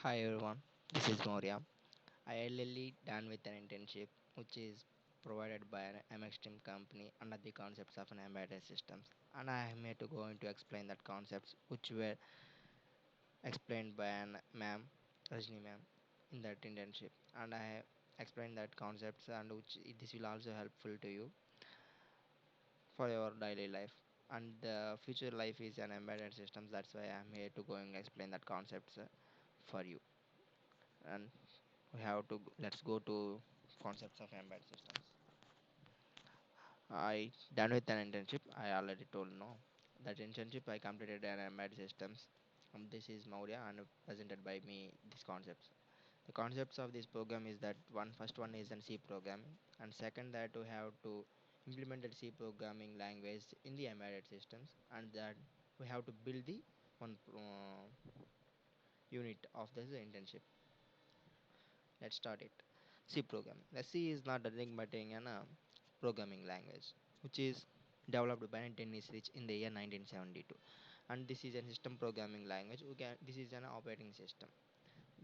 Hi everyone, this is Maurya. I lately done with an internship which is provided by an MX Team company under the concepts of an embedded systems, and I am here to go into explain that concepts which were explained by an ma'am, Rajni ma'am, in that internship, and I have explained that concepts and which this will also helpful to you for your daily life. And the future life is an embedded systems. That's why I am here to go and explain that concepts for you. And let's go to concepts of embedded systems. I done with an internship. I already told no. That internship I completed an embedded systems. This is Maurya and presented by me these concepts. The concepts of this program is that one first one is an C programming, and second that we have to implement the C programming language in the embedded systems, and that we have to build the one unit of this internship. Let's start it. C programming. The C is not nothing but a programming language, which is developed by Dennis Rich in the year 1972. And this is a system programming language. This is an operating system.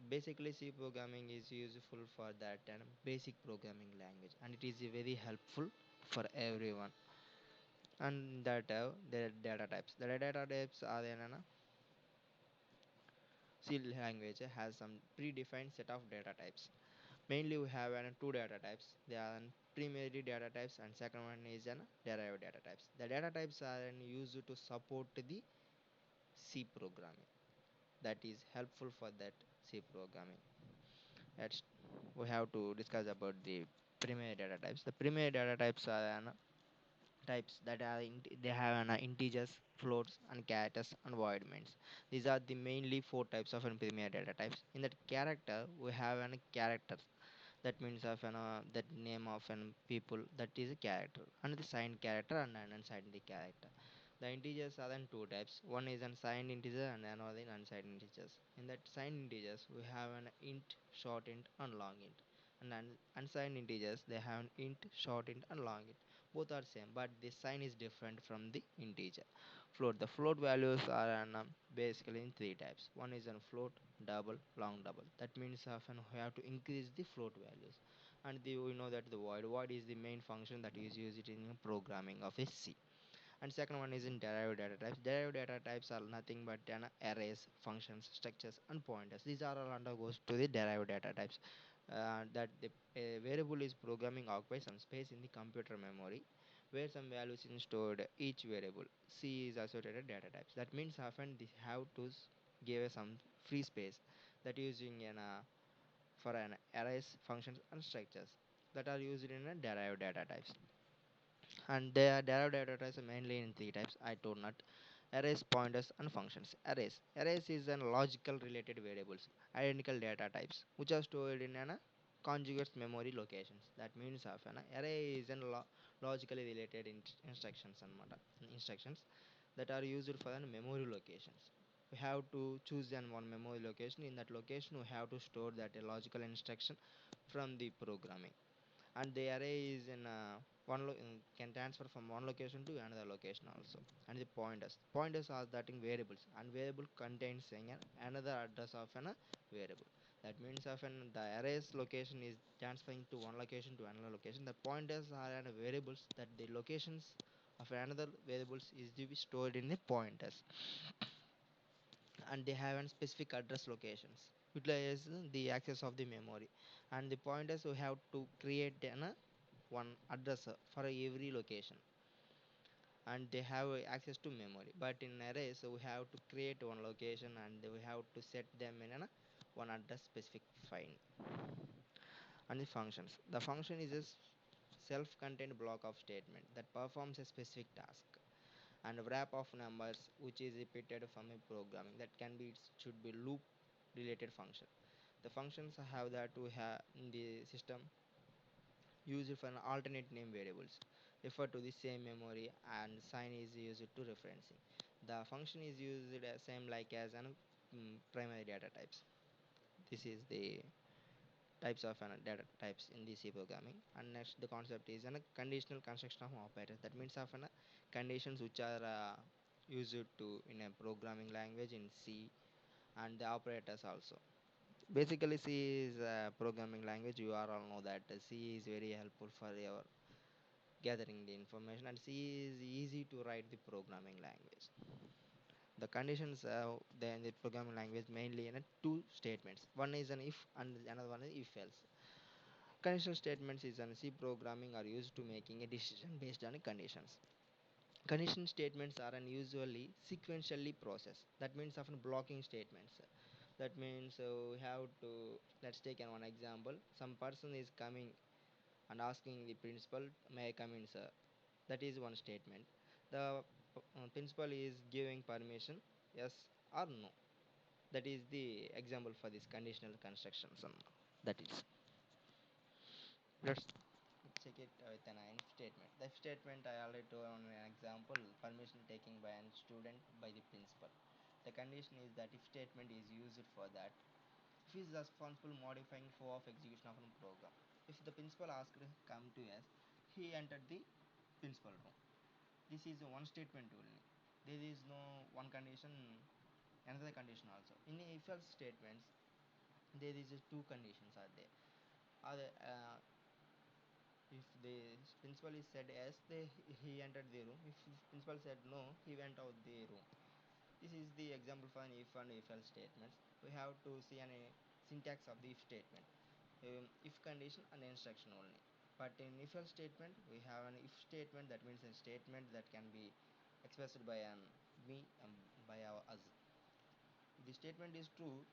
Basically, C programming is useful for that and basic programming language, and it is very helpful for everyone. And that the data types. The data types are C language has some predefined set of data types. Mainly, we have two data types. They are primary data types, and second one is derived data types. The data types are used to support the C programming. That is helpful for that C programming. Let's we have to discuss about the primary data types. The primary data types are types that are they have integers, floats, and characters and voidments. These are the mainly four types of primary data types. In that character, we have characters that means of that name of an people, that is a character, and the signed character and an unsigned character. The integers are then two types. One is unsigned integer and another is unsigned integers. In that signed integers we have an int, short int, and long int. And unsigned integers they have an int, short int, and long int. Both are same, but the sign is different from the integer. Float. The float values are basically in three types. One is a float, double, long double. That means often we have to increase the float values. And we know that the void. Void is the main function that is used in programming of a C. And second one is in derived data types. Derived data types are nothing but arrays, functions, structures, and pointers. These are all undergoes to the derived data types. That the variable is programming occupies some space in the computer memory where some values is stored each variable. C is associated data types. That means often they have to give some free space that using for an arrays, functions, and structures that are used in a derived data types. And they are derived data types mainly in three types. I told not arrays, pointers, and functions. Arrays is an logical related variables, identical data types, which are stored in an conjugates memory locations. That means of an array is an logically related instructions and instructions that are used for an memory locations. We have to choose one memory location. In that location, we have to store that a logical instruction from the programming. And the array is in can transfer from one location to another location also. And the pointers are that in variables, and variable contains saying another address of an variable. That means of the array's location is transferring to one location to another location. The pointers are variables that the locations of another variables is to be stored in the pointers, and they have an specific address locations utilize the access of the memory. And the pointers we have to create one address for every location, and they have access to memory. But in array, so we have to create one location and we have to set them in one address specific file. And the functions, the function is a self-contained block of statement that performs a specific task, and a wrap of numbers which is repeated from a programming that can be, it should be loop related function. The functions have that we have in the system used for an alternate name variables refer to the same memory, and sign is used to referencing. The function is used as same like as an primary data types. This is the types of data types in the C programming. And next the concept is a conditional construction of operators. That means of conditions which are used to in a programming language in C, and the operators also. Basically, C is a programming language. You are all know that C is very helpful for your gathering the information, and C is easy to write the programming language. The conditions then the programming language mainly in two statements. One is an if and another one is if else. Conditional statements is an C programming are used to making a decision based on conditions. Condition statements are usually sequentially processed. That means often blocking statements. That means we have to let's take one example. Some person is coming and asking the principal, "May I come in, sir?" That is one statement. The principal is giving permission, yes or no. That is the example for this conditional construction. That is. Let's check it with an if statement. The if statement I already told on an example permission taking by a student by the principal. The condition is that if statement is used for that. If he is responsible modifying flow of execution of a program. If the principal asked come to us, he entered the principal room. This is one statement only. There is no one condition, another condition also. In if else statements, there is two conditions are there. If the principal is said yes, he entered the room. If the principal said no, he went out the room. This is the example for an if and if else statements. We have to see an syntax of the if statement. If condition and instruction only. But in if else statement, we have an if statement that means a statement that can be expressed by an me by our us. If the statement is true,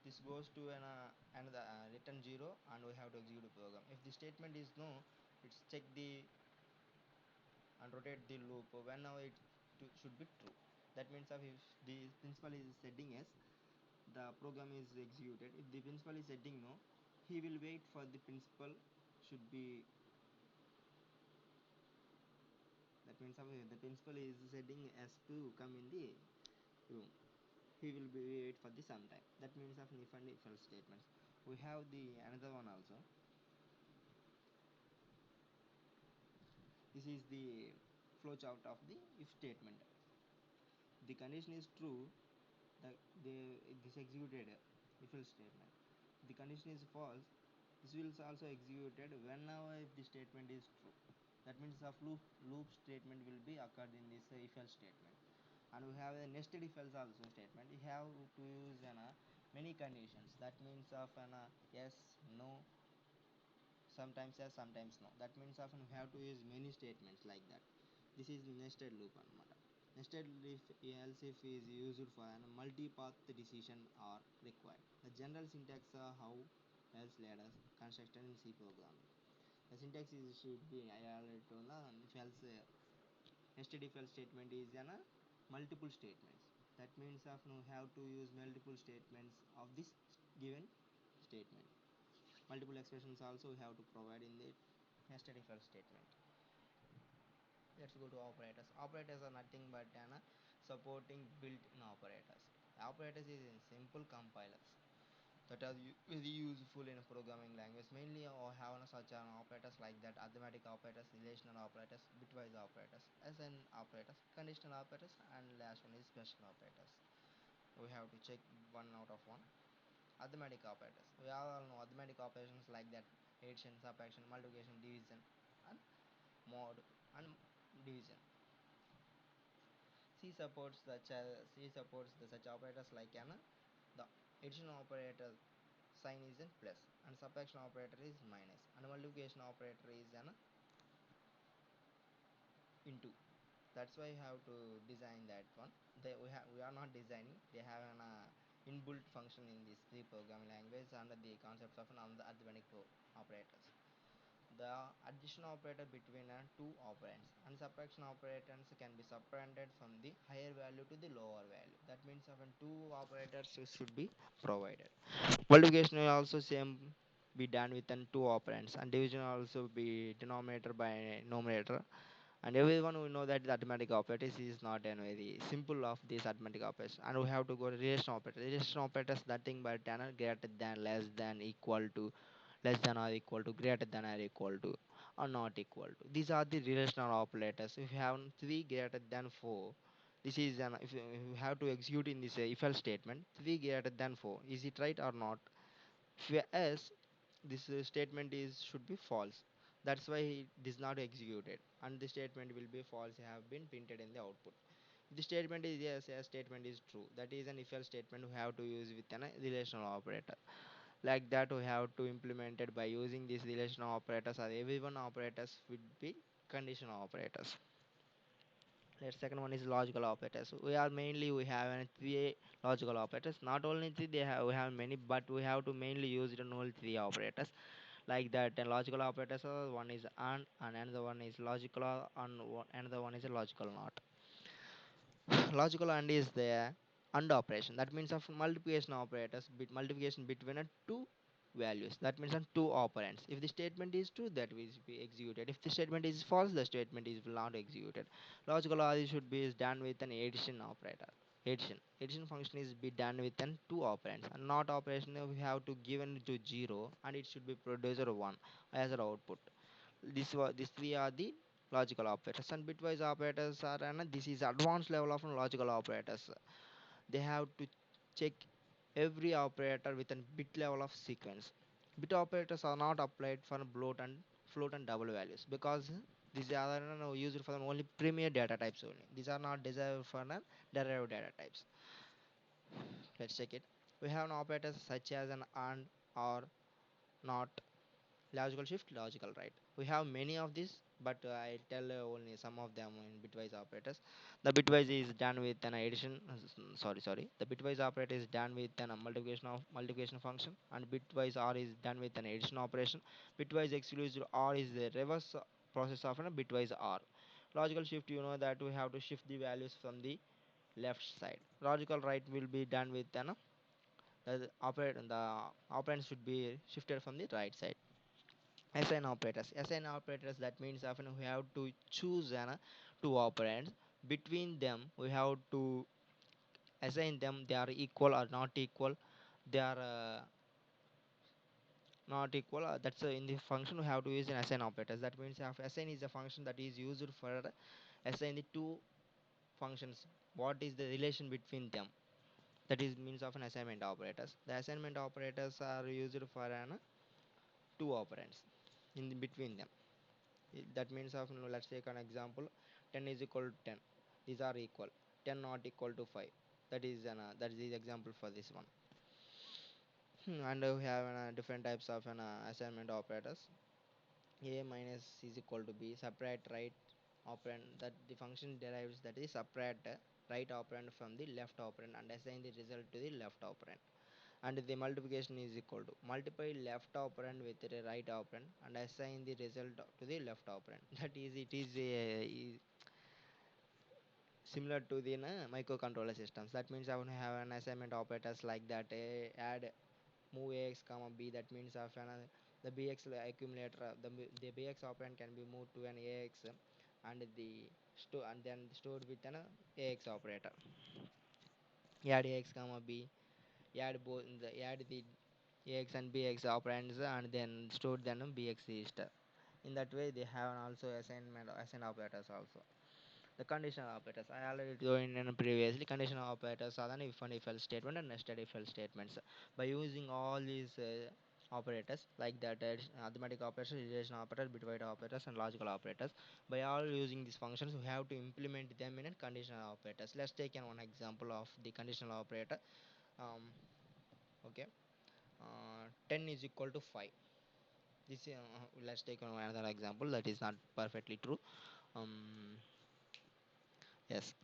this goes to another return 0 and we have to execute the program. If the statement is no, it's check the and rotate the loop whenever should be true. That means if the principal is setting yes, the program is executed. If the principal is setting no, he will wait for the principal should be. That means if the principal is setting S to come in the room, he will be wait for the some time. That means of if and if else statements. We have the another one also. This is the flowchart of the if statement. The condition is true, this executed if else statement. The condition is false, this will also executed whenever if the statement is true. That means of loop statement will be occurred in this if else statement. And we have a nested if else also statement. We have to use many conditions. That means of yes, no, sometimes yes, sometimes no. That means often we have to use many statements like that. This is nested loop anamata. Nested if else if is used for a multi-path decision are required. The general syntax how else ladder construction in C programming. The syntax is should be I already told if else nested if else statement is multiple statements. That means of we have to use multiple statements of this given statement. Multiple expressions also we have to provide in the nested if else statement. Let's go to operators. Operators are nothing but supporting built-in operators. Operators is in simple compilers that are very useful in a programming language. Mainly have such an operators like that arithmetic operators, relational operators, bitwise operators, as an operators, conditional operators, and last one is special operators. We have to check one out of one. Arithmetic operators. We all know arithmetic operations like that addition, subtraction, multiplication, division, and mod and division. C supports the such operators like the addition operator sign is in plus and subtraction operator is minus and multiplication operator is into. That's why you have to design that one. We are not designing. They have an inbuilt function in this C programming language under the concepts of the arithmetic operators. The addition operator between two operands and subtraction operators can be subtracted from the higher value to the lower value. That means when two operators should be provided. Multiplication will also same be done within two operands and division also be denominator by numerator. And everyone will know that the arithmetic operators is not a very simple of these arithmetic operators. And we have to go to relation operators. Relation operators nothing but greater than, less than, equal to, less than or equal to, greater than or equal to, or not equal to. These are the relational operators. If you have three greater than four, this is if you have to execute in this if else statement, three greater than four. Is it right or not? If we yes, this statement is should be false. That's why it is not executed, and the statement will be false have been printed in the output. If the statement is yes, yes statement is true. That is an if else statement we have to use with an relational operator. Like that we have to implement it by using these relational operators, or every one operators would be conditional operators. The second one is logical operators. We are mainly we have three logical operators. Not only three, we have many, but we have to mainly use it on only three operators. Like that, and logical operators. One is and another one is logical, another one is a logical not. Logical and is the and operation. That means of multiplication operators, multiplication between two values. That means on two operands. If the statement is true, that will be executed. If the statement is false, the statement is not executed. Logical or should be is done with an addition operator. Addition function is be done with an two operands. And not operation we have to given to zero, and it should be produced one as an output. These three are the logical operators, and bitwise operators are and this is advanced level of logical operators. They have to check every operator with a bit level of sequence. Bit operators are not applied for float and double values, because these are used for only premier data types only. These are not desired for derived data types. Let's check it. We have an operators such as an and, or, not, logical shift, logical right. We have many of these, but I tell only some of them in bitwise operators. The bitwise is done with an addition. Sorry. The bitwise operator is done with an multiplication function, and bitwise or is done with an addition operation. Bitwise exclusive or is the reverse process of a bitwise or. Logical shift, you know that we have to shift the values from the left side. Logical right will be done with an the operand should be shifted from the right side. Assign operators. Assign operators, that means often we have to choose two operands. Between them, we have to assign them. They are equal or not equal. They are not equal. That's in the function we have to use an assign operators. That means assign is a function that is used for assign the two functions. What is the relation between them? That is means of an assignment operators. The assignment operators are used for two operands in between them. That means of let's take an example. 10 is equal to 10. These are equal. 10 not equal to 5. That is the example for this one. And we have different types of assignment operators. A minus is equal to b. Separate right operand, that the function derives, that is separate right operand from the left operand and assign the result to the left operand. And the multiplication is equal to multiply left operand with the right operand and assign the result to the left operand. That is, it is similar to the microcontroller systems. That means I want to have an assignment operators like that. Add move ax comma b. That means of the bx accumulator. The bx operand can be moved to an ax, and and then stored with an ax operator. Add ax comma b. Add the ax and bx operands, and then stored then bx register. In that way, they have also assign operators also. The conditional operators I already joined in previously. Conditional operators are an if and if else statement and nested if else statements. By using all these operators like that, arithmetic operators, relation operators, bitwise operators, and logical operators. By all using these functions, we have to implement them in a conditional operators. Let's take one example of the conditional operator. Um, okay, 10 is equal to 5. This let's take another example that is not perfectly true. Um, yes,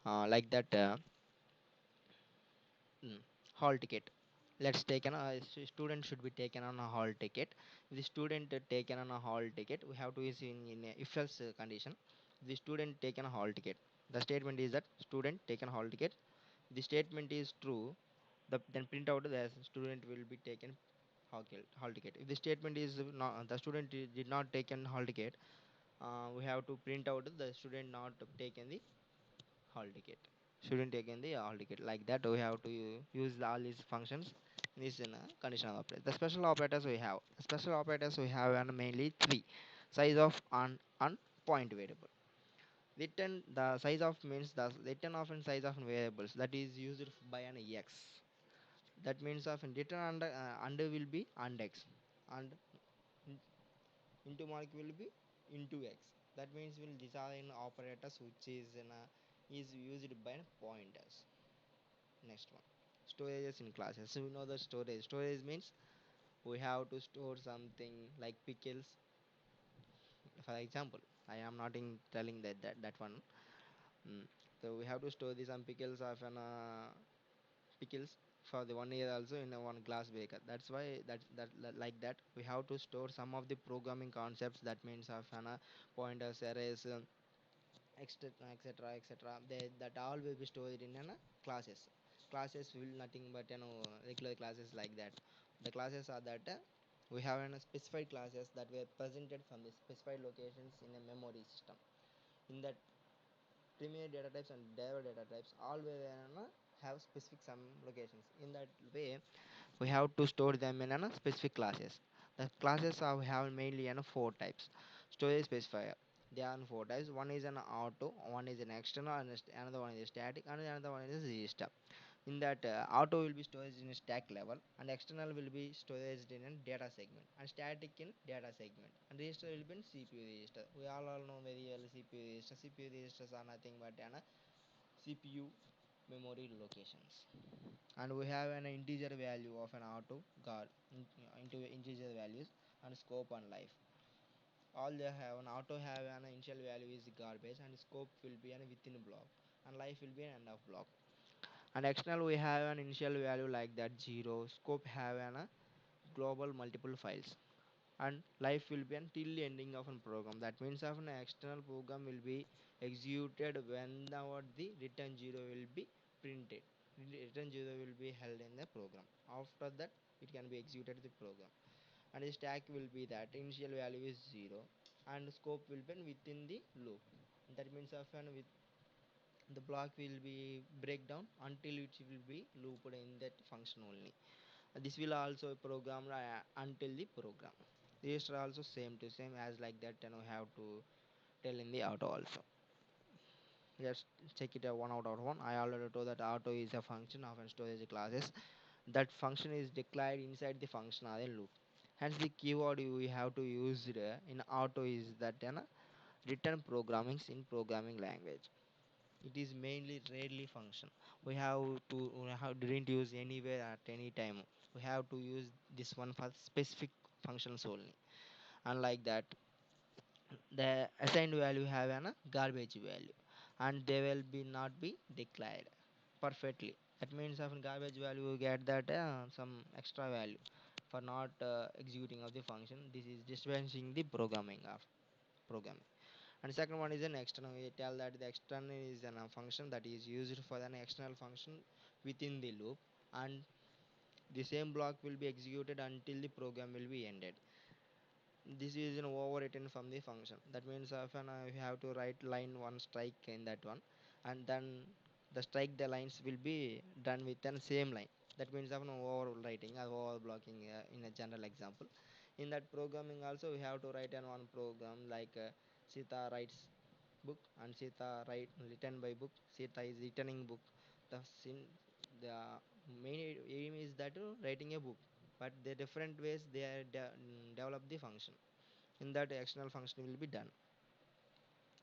like that. Mm. Hall ticket. Let's take student should be taken on a hall ticket. If the student taken on a hall ticket, we have to use in a if else condition. The student taken a hall ticket. The statement is that student taken hall ticket. The statement is true. Then print out the student will be taken hall ticket. If the statement is not, the student did not taken hall ticket, we have to print out the student not taken the hall ticket. Shouldn't take in the hall ticket. Like that, we have to use all these functions in this in a conditional operator. The special operators we have. The special operators we have and mainly three: size of and point variable. Return the size of means the return of and size of variables that is used by an x. That means of return under will be and x, and in- into mark will be into x. That means will these are in operators which is in a, is used by pointers. Next one, storages in classes. So we know the storage. Storage means we have to store something like pickles. For example, I am not in telling that one. Mm. So we have to store the some pickles of an pickles for the 1 year also in a one glass baker. That's why like that we have to store some of the programming concepts. That means of an pointers, arrays, etc, etc, etc. They that all will be stored in an classes. Classes will nothing but regular classes like that. The classes are that we have an specified classes that were presented from the specified locations in a memory system. In that premier data types and derivative data types all will have specific some locations. In that way we have to store them in specific classes. The classes have mainly four types. Storage specifier, there are four types. One is an auto, one is an external, and another one is static, and another one is register. In that auto will be stored in a stack level, and external will be stored in a data segment, and static in data segment, and register will be in cpu register. We all know very well cpu register. Cpu registers are nothing but cpu memory locations. And we have an integer value of an auto guard into integer values, and scope and life. All they have an auto have an initial value is garbage, and scope will be an within block, and life will be an end of block. And external we have an initial value like that 0. Scope have an global multiple files, and life will be until the ending of a program. That means of an external program will be executed whenever the return 0 will be printed. Return 0 will be held in the program. After that it can be executed the program. And the stack will be that initial value is 0, and scope will be within the loop. That means of an with the block will be break down until it will be looped in that function only. This will also program until the program. These are also same to same as like that, and we have to tell in the auto also. Let's check it one out of one. I already told that auto is a function of a storage classes. That function is declared inside the function or a loop. Hence the keyword we have to use in auto is that return programming in programming language. It is mainly rarely function. We have didn't use anywhere at any time. We have to use this one for specific functions only. Unlike that, the assigned value have an garbage value, and they will be not be declared perfectly. That means of garbage value you get that some extra value for not executing of the function. This is dispensing the programming of programming. And second one is an external. We tell that the external is a function that is used for an external function within the loop, and the same block will be executed until the program will be ended. This is an overwritten from the function. That means often you have to write line one strike in that one, and then the strike the lines will be done with the same line. That means of no overwriting or overblocking in a general example. In that programming also we have to write an one program like Sita writes book, and Sita write written by book. Sita is returning book. The main aim is that writing a book, but the different ways they are develop the function. In that external function will be done,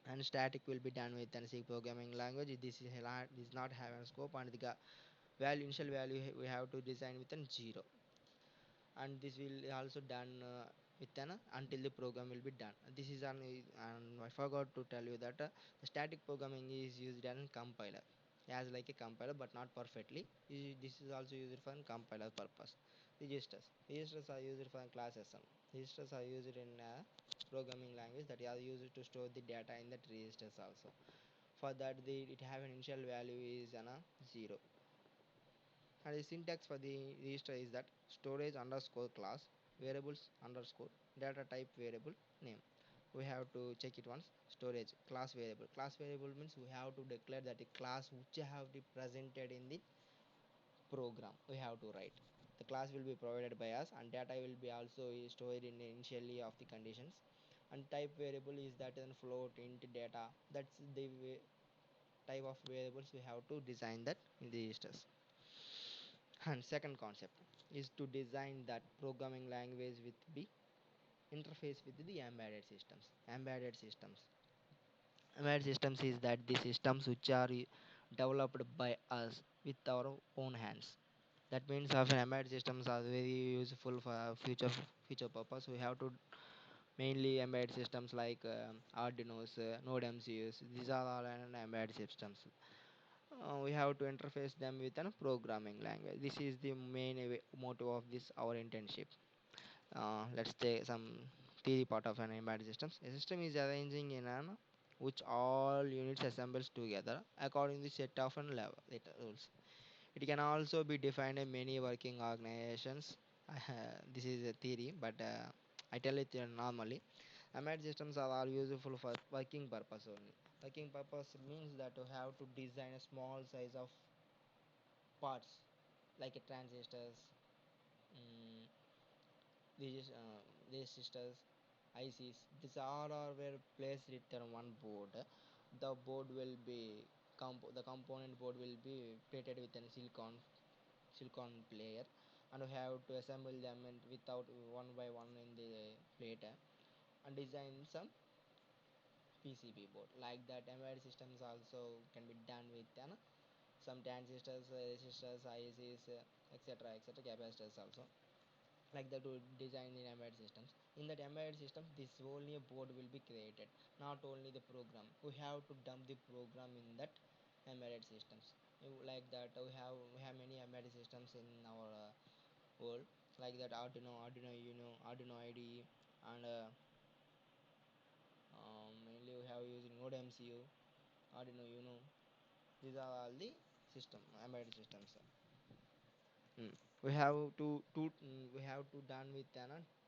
and static will be done with an C programming language. This is not have a scope, and the value initial value we have to design with an 0, and this will also done with an until the program will be done. This is an and I forgot to tell you that the static programming is used as compiler, as like a compiler but not perfectly. This is also used for compiler purpose. Registers are used for classes. Registers are used in programming language that are used to store the data in that registers also. For that it have an initial value is 0. And the syntax for the register is that storage underscore class variables underscore data type variable name. We have to check it once. Storage class variable. Class variable means we have to declare that a class which have the presented in the program. We have to write. The class will be provided by us, and data will be also stored in initially of the conditions. And type variable is that then float into data. That's the type of variables we have to design that in the registers. And second concept is to design that programming language with the interface with the embedded systems is that the systems which are developed by us with our own hands. That means of embedded systems are very useful for future purpose. We have to mainly embedded systems like Arduino's, Node MCUs. These are all embedded systems. We have to interface them with a programming language. This is the main motto of this our internship. Let's take some theory part of an embedded systems. A system is arranging in an which all units assembles together according to set of an level rules. It can also be defined in many working organizations. This is a theory, but I tell it normally. Embedded systems are all useful for working purpose only. Working purpose means that you have to design a small size of parts like a transistors, mm, resistors, ICs. These all are were placed on one board. The board will be the component board will be plated with a silicon layer, and we have to assemble them without one by one in the plate, and design some PCB board. Like that, embedded systems also can be done with some transistors, resistors, ICs, etc., etc., capacitors also. Like that, to design in embedded systems. In that embedded system, this only a board will be created, not only the program. We have to dump the program in that embedded systems. Like that, we have many embedded systems in our world. Like that, Arduino Uno, Arduino IDE, and mainly we have using Node MCU, Arduino Uno. These are all the system embedded systems. Mm. We have to done with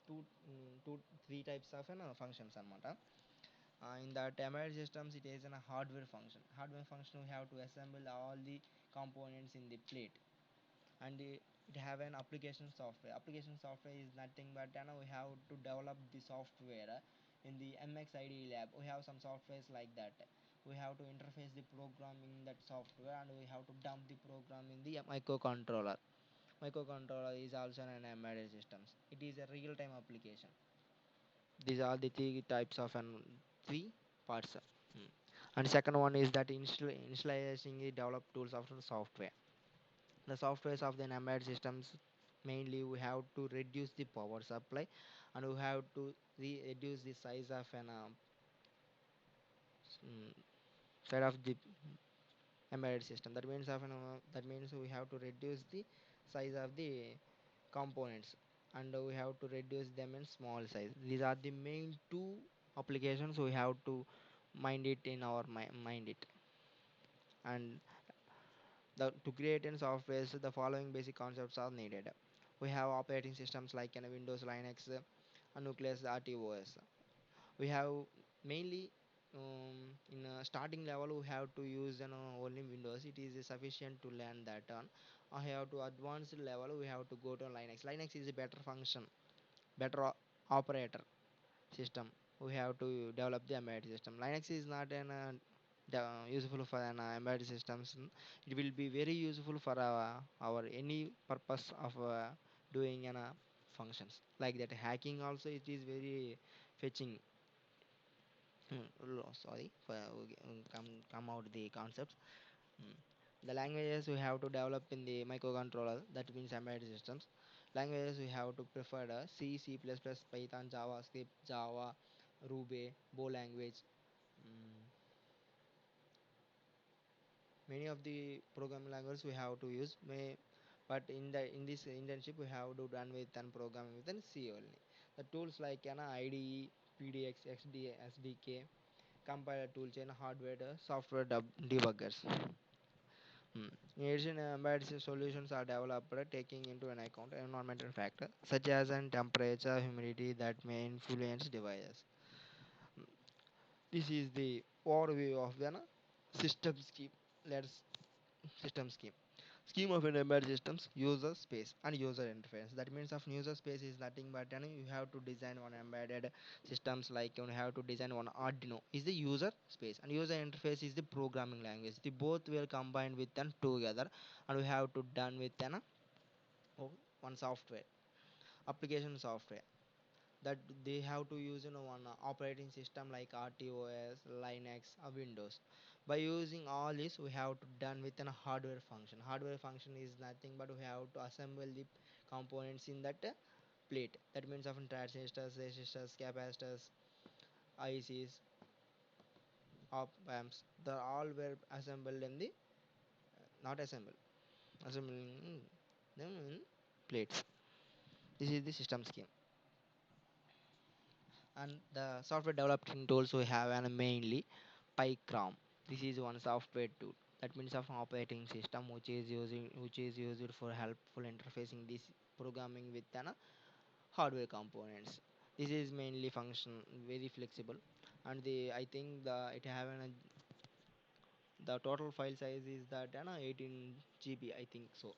two two three types of functions anamata. In the embedded systems, it is a hardware function. Hardware function, we have to assemble all the components in the plate, and it have an application software. Application software is nothing but we have to develop the software in the MXIDE lab. We have some softwares like that. We have to interface the program in that software, and we have to dump the program in the microcontroller. Microcontroller is also an embedded systems. It is a real-time application. These are the three types of three parts. Hmm. And second one is that initializing the developed tools of the software. The softwares of the embedded systems, mainly we have to reduce the power supply, and we have to reduce the size of an mm, side of the embedded system. That means we have to reduce the size of the components, and we have to reduce them in small size. These are the main two applications we have to mind it in our mind it. And to create in softwares, the following basic concepts are needed. We have operating systems like Windows, Linux, Nucleus, RTOS. We have mainly in a starting level we have to use only Windows. It is sufficient to learn that on. I have to advanced level, we have to go to Linux. Linux is a better function, better operator system. We have to develop the embedded system. Linux is not useful for an embedded systems. It will be very useful for our any purpose of doing functions like that. Hacking also, it is very fetching. Sorry for come out the concepts. Hmm. The languages we have to develop in the microcontroller, that means embedded systems. Languages we have to prefer C, C++, Python, JavaScript, Java, Ruby, Go language. Mm, Many of the programming languages we have to use. But in this internship we have to done with an programming with an C only. The tools like IDE, PDX, XD, SDK, compiler toolchain, hardware, software debuggers. In addition, embedded solutions are developed taking into an account environmental factors such as temperature, humidity that may influence devices. Mm, This is the overview of the system scheme. Let's system scheme. Scheme of an embedded systems, user space and user interface. That means of user space is nothing but you have to design one embedded systems, like you have to design one Arduino is the user space, and user interface is the programming language. The both will combine with them together, and we have to done with one software, application software, that they have to use one operating system like RTOS, Linux, or Windows. By using all this, we have to done with a hardware function. Hardware function is nothing but we have to assemble the components in that plate. That means often transistors, resistors, capacitors, ICs, op amps. They all were assembled in the not assembled, assembling them in plates. This is the system scheme. And the software developing tools we have and mainly PyCharm. This is one software tool. That means of operating system which is used for helpful interfacing this programming with hardware components. This is mainly function very flexible, and the I think it have the total file size is that 18 GB I think so.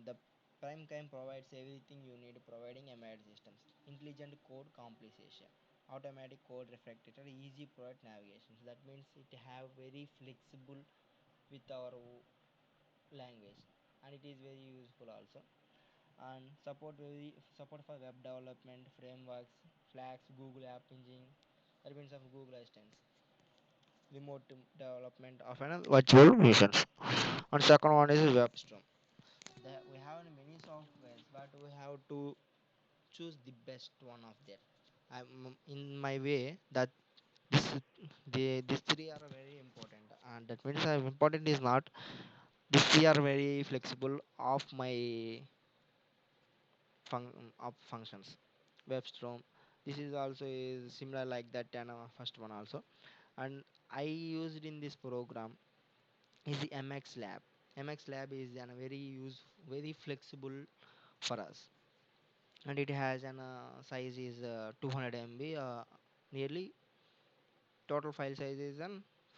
The PrimeCam provides everything you need, providing embedded systems, intelligent code compilation, automatic code refactor, easy product navigation. So that means it have very flexible with our language, and it is very useful also. And support for web development frameworks, Flags, Google App Engine, that means of Google Assistant, remote development of virtual machines. And second one is WebStorm. We have many softwares, but we have to choose the best one of them. In my way that this these three are very important, and that means important is not these three are very flexible of my of functions. WebStorm. This is also is similar like that and first one also, and I used in this program is the MX Lab. MX Lab is very very flexible for us, and it has an size is 200 MB, nearly total file size is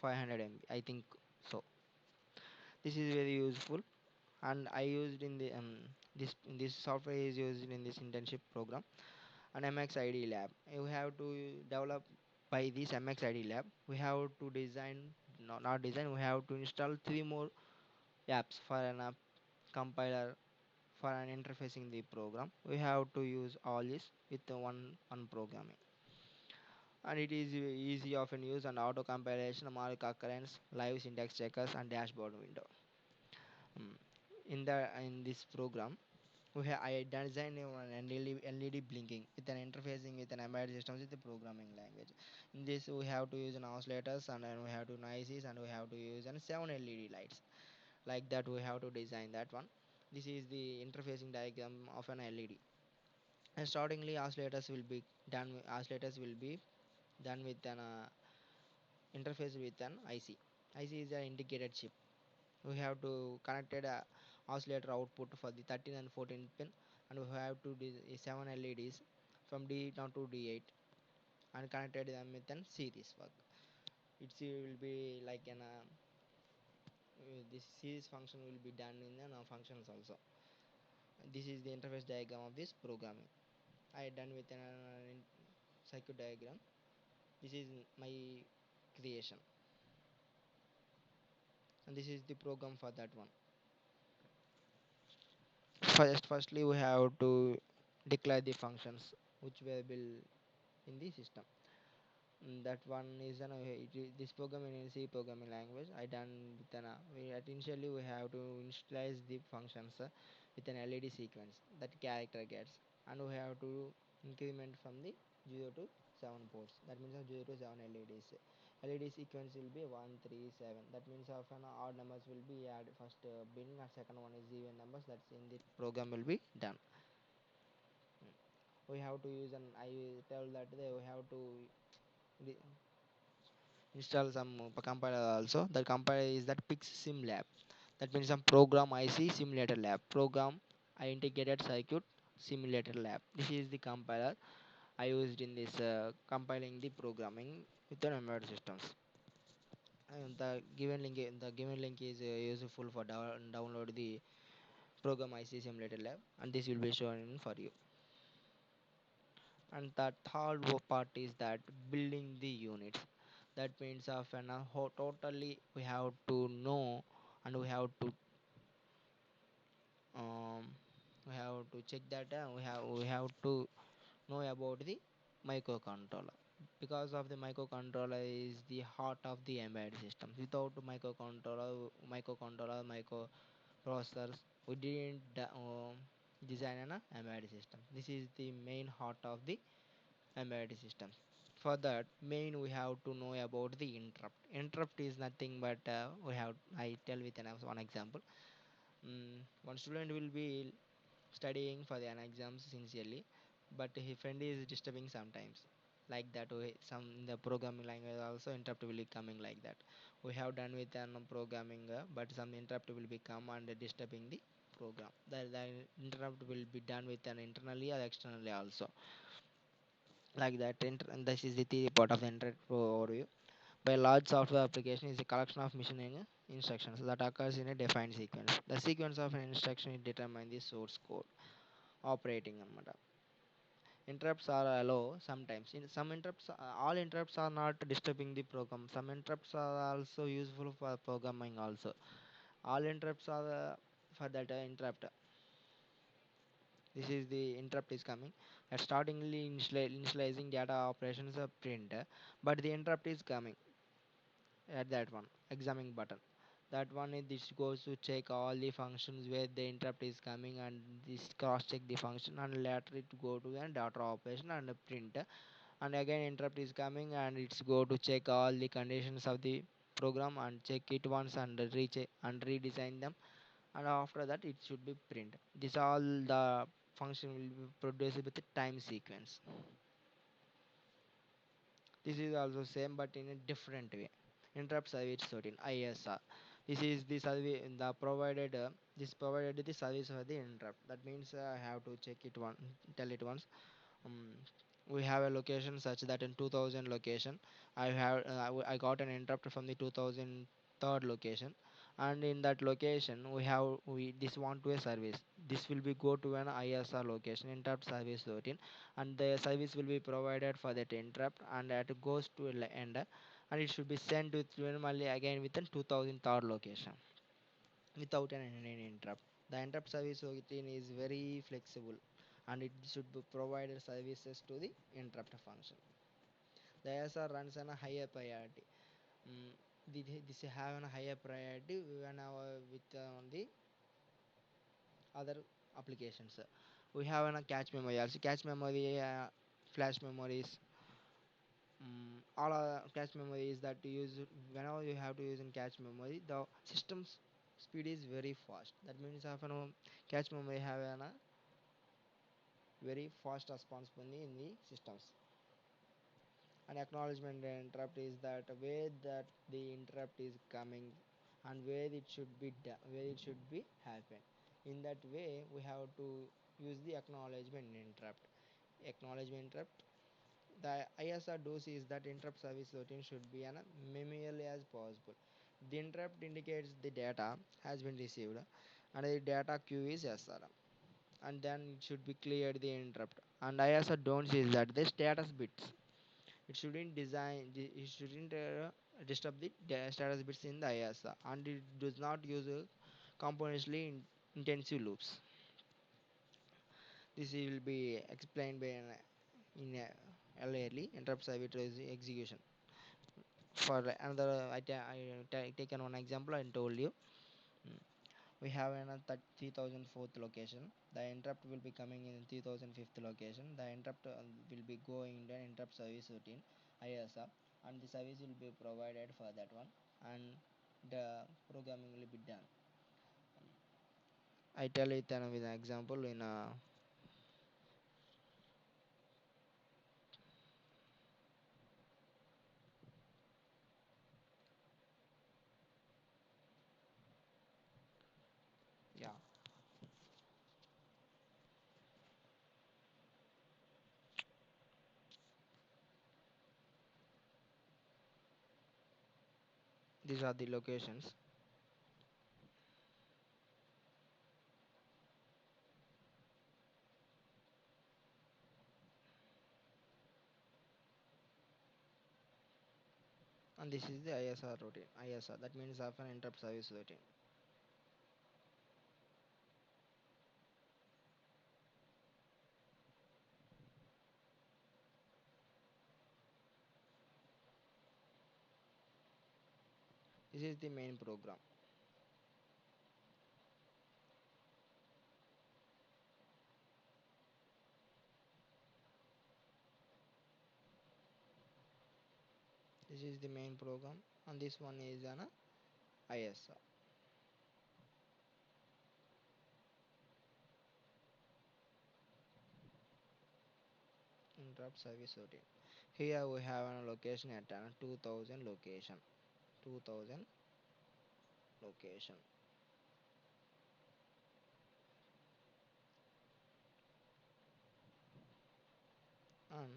500 MB I think so. This is very useful, and I used in the this software is used in this internship program. And MXID lab, you have to develop by this MXID lab. We have to design, no, not design, we have to install three more apps for an app compiler, for an interfacing the program. We have to use all this with the one programming, and it is easy of in use and auto compilation, mark occurrence, live syntax checkers, and dashboard window. Mm. In this program, I designed an LED blinking with an interfacing with an embedded system with the programming language. In this, we have to use an oscillators, and then we have to noises, and we have to use an 7 LED lights. Like that, we have to design that one. This is the interfacing diagram of an LED. And startingly, oscillators will be done with an interface with an IC. IC is an indicated chip. We have to connected oscillator output for the 13 and 14 pin, and we have to 7 LEDs from D down to D8 and connected them with an series work. It will be like an this series function will be done in the functions also. This is the interface diagram of this programming. I done with an circuit diagram. This is my creation, and this is the program for that one. Firstly, we have to declare the functions which will be in the system. That one is this programming in C programming language. I done with initially we have to initialize the functions with an LED sequence that character gets, and we have to increment from the 0 to 7 ports. That means 0 to 7 LEDs. LED sequence will be 1, 3, 7. That means of an odd numbers will be added first bin, and second one is even numbers. That's in the program will be done. We have to use an I tell that we have to install some compiler also. The compiler is that PixSim Lab. That means some program IC simulator lab. Program I integrated circuit simulator lab. This is the compiler I used in this compiling the programming with the embedded systems. And the given link is useful for download the program IC simulator lab, and this will be shown for you. And the third part is that building the units. That means of an totally we have to know, and we have to um, to check that, we have to know about the microcontroller, because of the microcontroller is the heart of the embedded system. Without microcontroller microprocessors, we didn't design an embedded system. This is the main heart of the embedded system. For that main, we have to know about the interrupt is nothing but I tell with one example. One student will be studying for an exams sincerely, but his friend is disturbing sometimes. Like that, some in the programming language also interrupt will be coming like that. We have done with an programming, but some interrupt will be come and disturbing the program. The interrupt will be done with an internally or externally also. Like that, and this is the theory part of the interrupt overview. By large software application is a collection of machine instructions that occurs in a defined sequence. The sequence of an instruction is determine the source code operating అనమాట. Interrupts are allow sometimes. In some interrupts, all interrupts are not disturbing the program. Some interrupts are also useful for programming also. All interrupts are for that interrupt. This is the interrupt is coming. Startingly initializing data operations are print, but the interrupt is coming at that one examining button. That one is this goes to check all the functions where the interrupt is coming, and this cross check the function, and later it go to an data operation and a print, and again interrupt is coming and it's go to check all the conditions of the program and check it once and recheck and redesign them, and after that it should be print. This all the function will be produced with the time sequence. This is also same but in a different way. Interrupt service routine ISR. This is the service the provided this provided the service for the interrupt. That means I have to check it one tell it once. um, we have a location such that in 2000 location I got an interrupt from the 2003 location, and in that location we this want to a service. This will be go to an ISR location, interrupt service routine, and the service will be provided for that interrupt, and that goes to end, and it should be sent with normally again within 2003 location without any interrupt. The interrupt service routine is very flexible, and it should be provided services to the interrupt function. The ISR runs on a higher priority. Mm, this have a higher priority when with on the other applications. We have a cache memory. Also, cache memory, flash memories, all cache memory is that you use whenever you have to use in cache memory. The system's speed is very fast. That means often cache memory have a very fast response in the systems. An acknowledgement interrupt is that where that the interrupt is coming and where it should be where it should be happen. In that way, we have to use the acknowledgement interrupt. Acknowledgement interrupt. The ISR does is that interrupt service routine should be as minimal as possible. The interrupt indicates the data has been received, and the data queue is SRM, and then it should be cleared the interrupt. And ISR don't is that the status bits, it shouldn't disturb the status bits in the ISR, and it does not use componentally intensive loops. This will be explained by in early interrupt service execution. For another, taken one example I told you. Mm, we have another 3004th location. The interrupt will be coming in 3005th location. The interrupt will be going in the interrupt service routine ISR, and the service will be provided for that one, and the programming will be done. I tell it with an example in yeah. These are the locations. And this is the ISR routine. ISR, that means often interrupt service routine. This is the main program. This is the main program, and this one is an ISR, interrupt service routine. Here we have a location at an 2000 location, 2000 location, and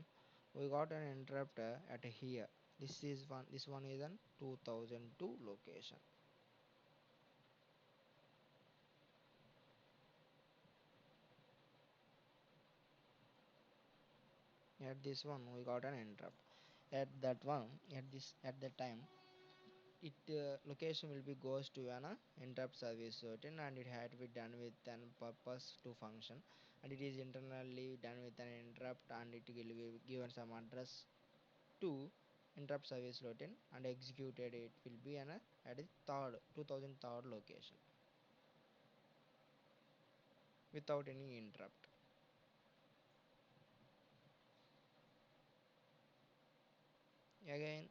we got an interrupter at here. This is one. This one is an 2002 location. At this one we got an interrupt. At that one, at that time, it location will be goes to an interrupt service routine, and it had to be done with an purpose to function, and it is internally done with an interrupt, and it will be given some address to interrupt service routine and executed. It will be an at the third 2003 location without any interrupt. Again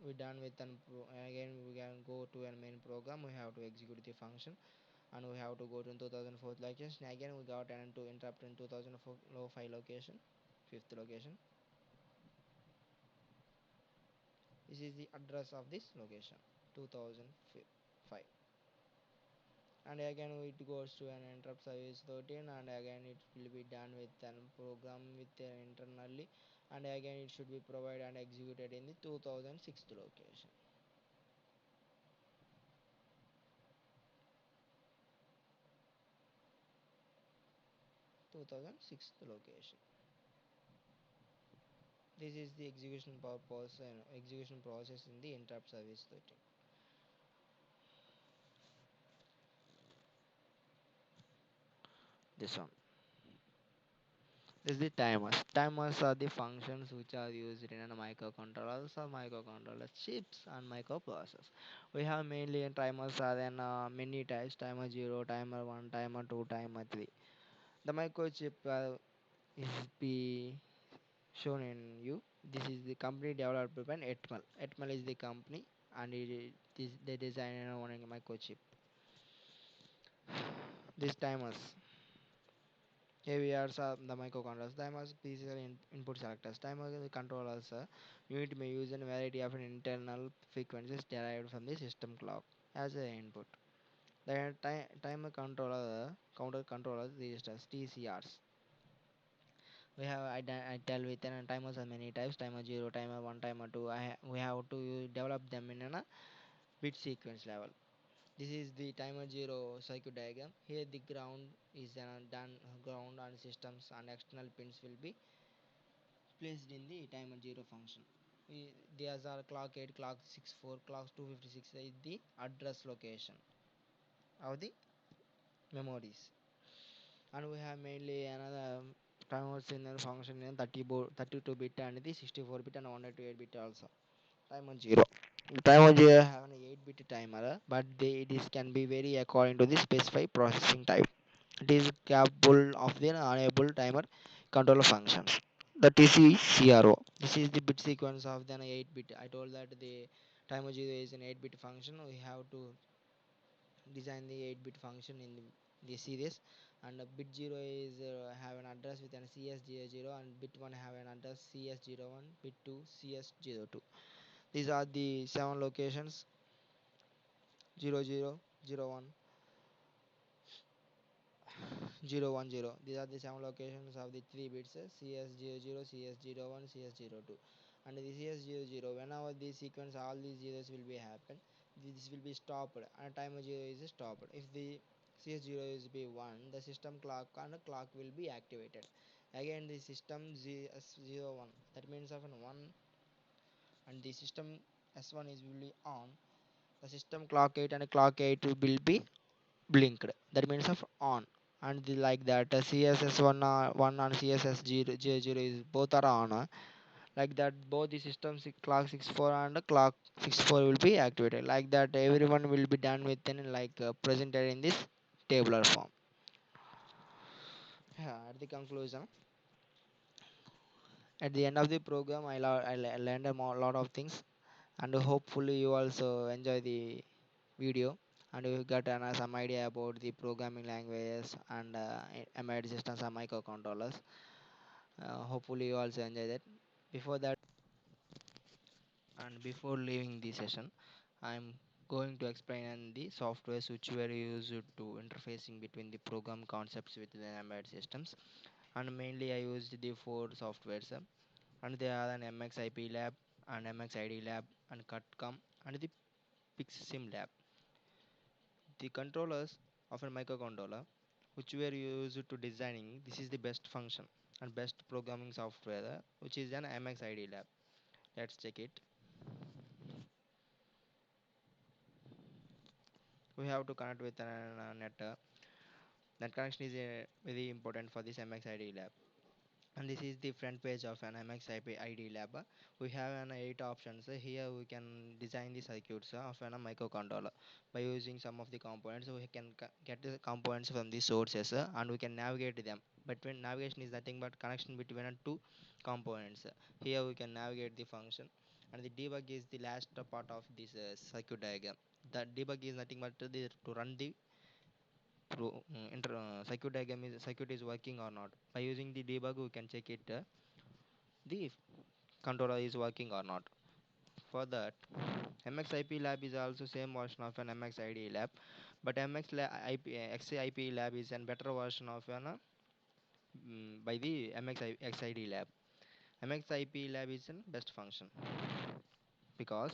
we done with an again we can go to a main program. We have to execute the function, and we have to go to 2004 location. Again we got an to interrupt in 2004 low 5 location, fifth location. This is the address of this location, 2005. And again it goes to an interrupt service routine, and again it will be done with an program with internally, and again it should be provided and executed in the 2006 location, 2006 location. This is the execution purpose and execution process in the interrupt service routine. This one. This is the timers. Timers are the functions which are used in a microcontrollers or microcontroller chips and microprocessors. We have mainly in timers are then many types: timer 0, timer 1, timer 2, timer 3. The microchip is be shown in you. This is the company developed by Atmel. Atmel is the company, and it is they design and own a microchip. These timers. Here we are some the microcontrollers. Timers, physical input selectors. Timer controllers unit may use a variety of internal frequencies derived from the system clock as an input. The timer controller counter controllers registers TCRs. We have I tell with timers are many types: timer 0, timer 1, timer 2. We have to develop them in a bit sequence level. This is the timer 0 circuit diagram. Here the ground is done ground and systems and external pins will be placed in the timer 0 function. These are clock 8, clock 64, clock 256 is the address location of the memories. And we have mainly another timer signal function in 32 bit and the 64 bit and 128 bit also. Timer 0. Timer 0 have an 8 bit timer, but this can be vary according to the specified processing type. It is capable of the enable timer controller functions. The TCCRO. This is the bit sequence of the 8 bit. I told that the timer 0 is an 8 bit function. We have to design the 8 bit function in the series, and bit 0 is have an address with an CS00, and bit 1 have an address CS01, bit 2 CS02. These are the 7 locations: 00, 01, 010. These are the 7 locations of the 3 bits CS00, CS01, CS02. And the CS00, whenever this sequence all these zeros will be happen, this will be stopped and timer 0 is stopped. If the CS0 is be 1, the system clock and clock will be activated. Again the system S01, that means of an 1, and the system S1 is will be on. The system clock 8 and clock 8 will be blinked, that means of on. And like that css1 1 and css0 is both are on, like that both the systems clock 64 and clock 64 will be activated, like that everyone will be done within like presented in this tabular form. Yeah, at the conclusion, at the end of the program I learned lot of things, and hopefully you also enjoy the video and you got some idea about the programming languages and embedded systems and microcontrollers. Hopefully you also enjoy that. Before that and before leaving the session, I'm going to explain the softwares which were used to interfacing between the program concepts with the embedded systems. And mainly I used the four softwares, and they are an MXIP lab and MXID lab and CutCom and the PixSim lab. The controllers of a microcontroller which were used to designing this is the best function and best programming software which is an MXID lab. Let's check it. We have to connect with a net. Net connection is very important for this MXID lab. And this is the front page of an MXIP ID lab. We have an 8 options. Here we can design the circuits of a microcontroller by using some of the components. We can get the components from the sources and we can navigate them. But when navigation is nothing but connection between two components. Here we can navigate the function, and the debug is the last part of this circuit diagram. The debug is nothing but to run the circuit diagram is circuit is working or not. By using the debug we can check it the controller is working or not. For that, MXIP lab is also same version of an MXID lab, but XIP lab is a better version of an by the MXID lab. MXIP lab is an best function because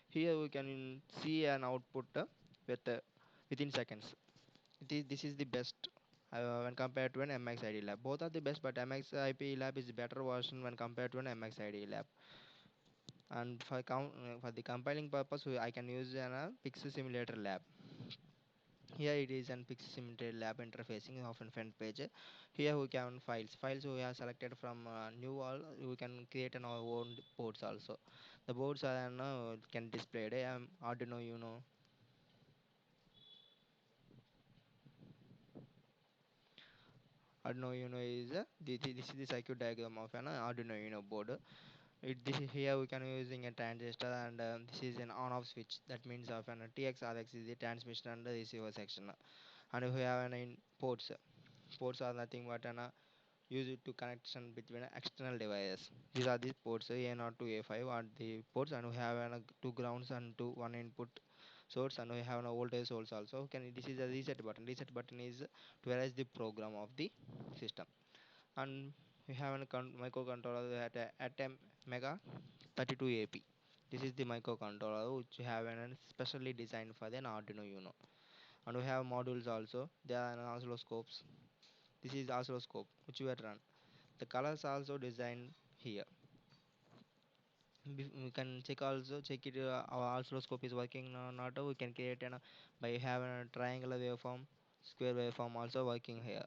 here we can see an output with within seconds. This is the best when compared to an MXID lab. Both are the best, but MXIP lab is better version when compared to an MXID lab. And for the compiling purpose, I can use an Pixel Simulator lab. Here it is an Pixel Simulator lab interfacing of a front page. Here we can files we have selected from new all. We can create our own boards also. The boards are can display Arduino Uno. Arduino Uno is this is the circuit diagram of an Arduino Uno board. Here we can using a transistor, and this is an on-off switch. That means of an TX RX is the transmission and the receiver section. And we have an in ports. Ports are nothing but an used to connection between external devices. These are the ports A0 to A5 are the ports, and we have two grounds and one input source, and we have a voltage source also. This is a reset button. Reset button is to erase the program of the system. And we have a microcontroller at a mega 32 AP. This is the microcontroller which we have specially designed for the Arduino Uno. And we have modules also. There are oscilloscopes. This is oscilloscope which we have run. The colors also designed here. We can check it our oscilloscope is working or not. We can create by having a triangular waveform, square waveform also working here.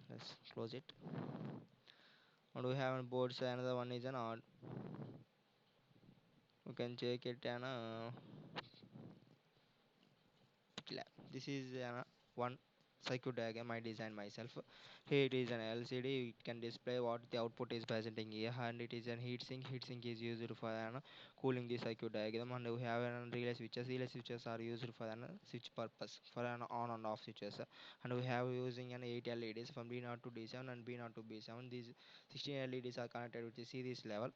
Let's close it. And we have on boards another one is an odd. We can check it and this is one circuit diagram I designed myself. Here it is an LCD. It can display what the output is presenting here, and it is an heatsink. Heatsink is used for cooling the circuit diagram, and we have relay switches. Relay switches are used for an switch purpose for an on and off switches. And we have using an 8 LEDs from B0 to D7 and B0 to B7. These 16 LEDs are connected with the series level.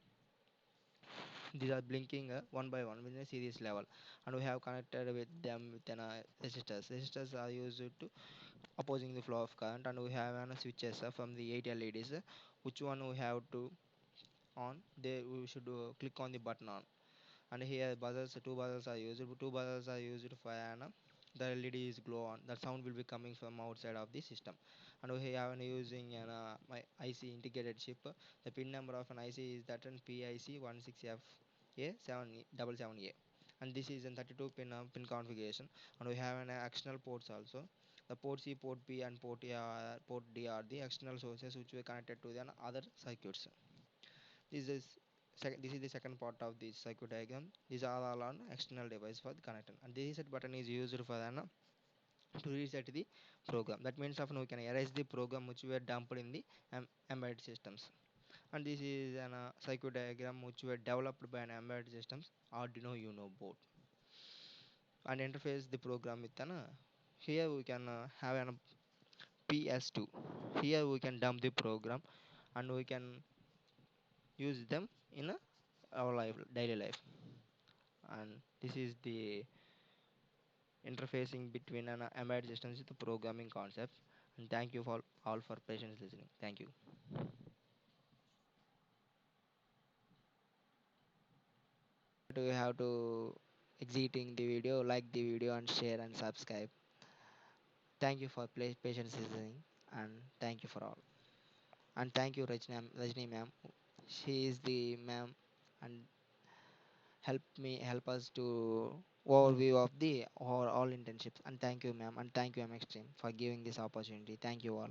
These are blinking one by one within a series level, and we have connected with them with resistors. Resistors are used to opposing the flow of current, and we have switches from the 8 LEDs. Which one we have to on? They we should click on the button on. And here buzzers, two buzzers are used. Two buzzers are used for the LED is glow on. The sound will be coming from outside of the system. And we have using my IC integrated chip. The pin number of an IC is that an PIC 16F A777A. And this is a 32 pin configuration. And we have an external ports also. The port C, port B, and port D are the external sources which were connected to the other circuits. This is this is the second part of the circuit diagram. These are all on external device for the connector, and the reset button is used for to reset the program. That means of we can erase the program which were dumped in the embedded systems. And this is an circuit diagram which were developed by an embedded systems Arduino Uno board and interface the program with an here we can have an PS2. Here we can dump the program and we can use them in our life daily life. And this is the interfacing between an embedded systems with the programming concepts. And thank you for all for patience listening. Thank you. Do you have to exiting the video, like the video and share and subscribe. Thank you for patience listening, and thank you for all. And thank you Rajni ma'am. She is the ma'am and help us to overview of the all internships. And thank you ma'am, and thank you MX team for giving this opportunity. Thank you all.